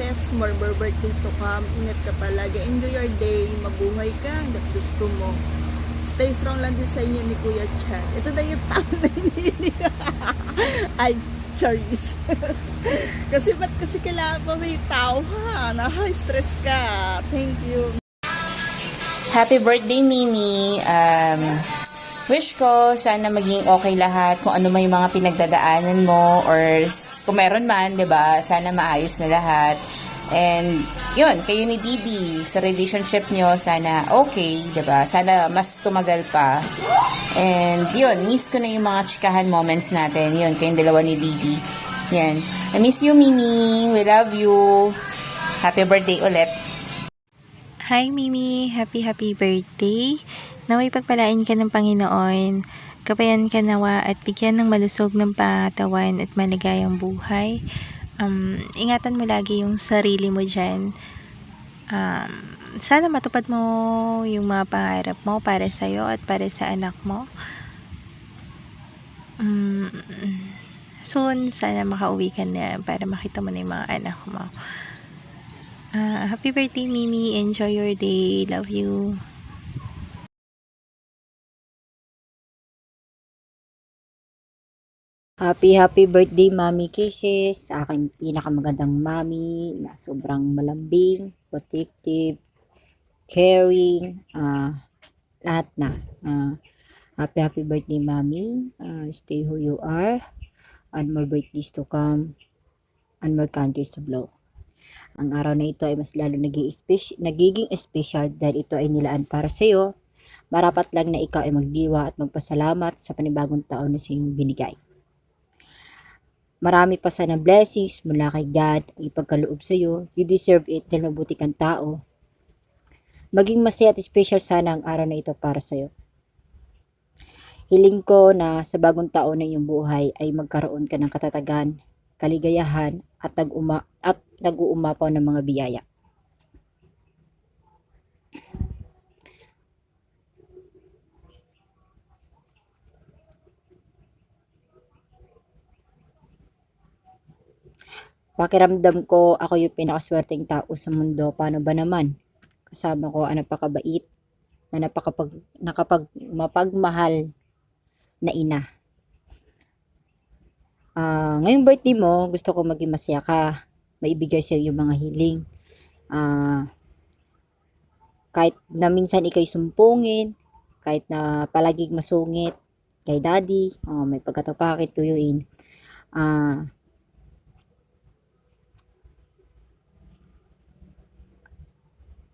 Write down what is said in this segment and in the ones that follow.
kisses, more birthday to come. Ingat ka palagi. Enjoy your day. Mabuhay ka hanggat gusto mo. Stay strong lang din sa inyo ni Kuya Chan. Ito na yung tao na hindi. Ay, Charis. Kasi ba't kasi kailangan pa may tao ha? Na-high stress ka. Thank you. Happy birthday, Mimi. Wish ko sana maging okay lahat kung ano may mga pinagdadaanan mo or kung meron man, 'di ba? Sana maayos na lahat. And yun, kayo ni Didi sa relationship nyo sana okay, 'di ba? Sana mas tumagal pa. And yun, miss ko na yung mga chikahan moments natin. Yun, kayong dalawa ni Didi. Yan. I miss you, Mimi. We love you. Happy birthday ulit. Hi Mimi, happy birthday. Naway pagpalain ka ng Panginoon, gabayan ka nawa at bigyan ng malusog ng pangatawan at maligayang buhay. Ingatan mo lagi yung sarili mo dyan. Sana matupad mo yung mga pangarap mo para sa'yo at para sa anak mo. Soon, sana makauwi ka na para makita mo na yung mga anak mo. Happy birthday, Mimi. Enjoy your day. Love you. Happy birthday, Mommy Kisses. Sa aking pinakamagandang mommy na sobrang malambing, protective, caring, lahat na. Happy birthday, Mommy. Stay who you are, and more birthdays to come, and more countries to blow. Ang araw na ito ay mas lalo nagiging special dahil ito ay nilaan para sa iyo. Marapat lang na ikaw ay magdiwa at magpasalamat sa panibagong taon na siyang binigay. Marami pa sana blessings mula kay God ang ipagkaloob sa iyo. You deserve it dahil mabuti kang tao. Maging masaya at special sana ang araw na ito para sa iyo. Hiling ko na sa bagong taon na iyong buhay ay magkaroon ka ng katatagan, kaligayahan at nag-uumapaw ng mga biyaya. Pakiramdam ko ako yung pinakaswerteng tao sa mundo. Paano ba naman? Kasama ko ang napakabait, na mapagmahal na ina. Ngayong birthday mo, gusto ko maging masaya ka. Maibigay sa iyo yung mga hiling. Kahit na minsan ikay sumpungin, kahit na palaging masungit kay daddy, may pagkatapakit tuyuin.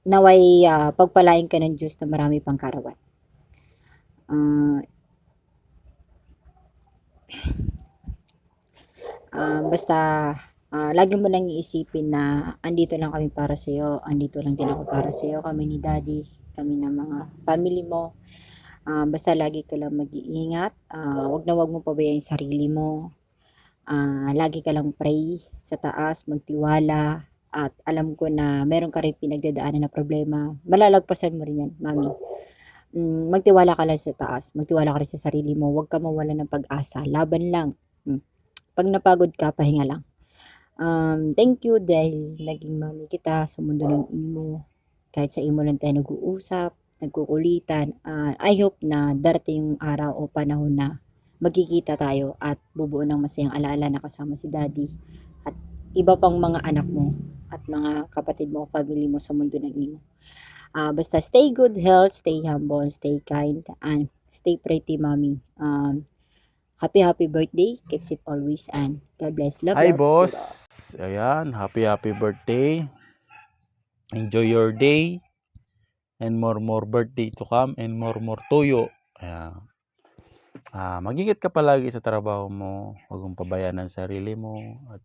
Naway pagpalain ka ng Diyos na marami pang karawan. Basta lagi mo lang iisipin na andito lang kami para sa iyo, andito lang din ako para sa iyo, kami ni daddy, kami ng mga family mo. Basta lagi ka lang mag-iingat, wag mo pabayaan yung sarili mo. Lagi ka lang pray sa taas, magtiwala, at alam ko na meron ka rin pinagdadaanan na problema. Malalagpasan mo rin yan, mami. Magtiwala ka lang sa taas, magtiwala ka rin sa sarili mo, wag ka mawala ng pag-asa, laban lang. Pag napagod ka, pahinga lang. Thank you dahil naging mami kita sa mundo ng imo. Kahit sa imo lang tayo nag-uusap, nagkukulitan. I hope na darating yung araw o panahon na magkikita tayo at bubuo ng masayang alaala na kasama si daddy at iba pang mga anak mo at mga kapatid mo, family mo sa mundo ng imo. Basta stay good health, stay humble, stay kind, and stay pretty, mommy. Happy birthday. Keep safe always, and God bless. Love, Hi, love. boss. Ayan, happy birthday. Enjoy your day. And more birthday to come. And more tuyo. Ayan. Mag-ingat ka palagi sa trabaho mo. Huwag mong pabayaan ang sarili mo. At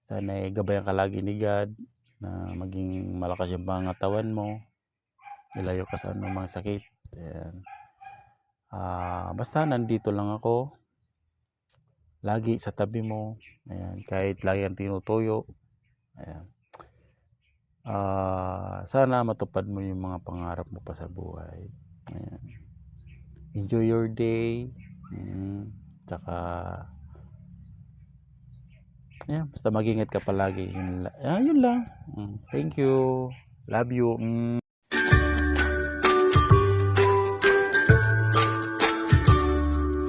sana gabayan ka lagi ni God na maging malakas yung pangatawan mo. Ilayo ka sa anumang sakit. Ayan. Basta nandito lang ako. Lagi sa tabi mo. Ayan. Kahit lagi ang tinutuyo. Ayan. Sana matupad mo yung mga pangarap mo pa sa buhay. Ayan. Enjoy your day. Tsaka Yeah, basta mag-ingat ka palagi. Yun lang. Thank you. Love you.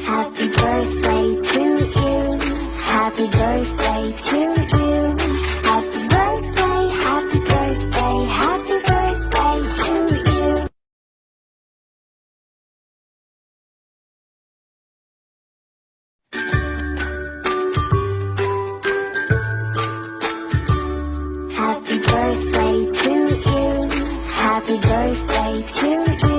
Happy birthday to you. Happy birthday to you. Happy birthday, happy birthday, happy birthday to you. Happy birthday to you. Happy birthday to you.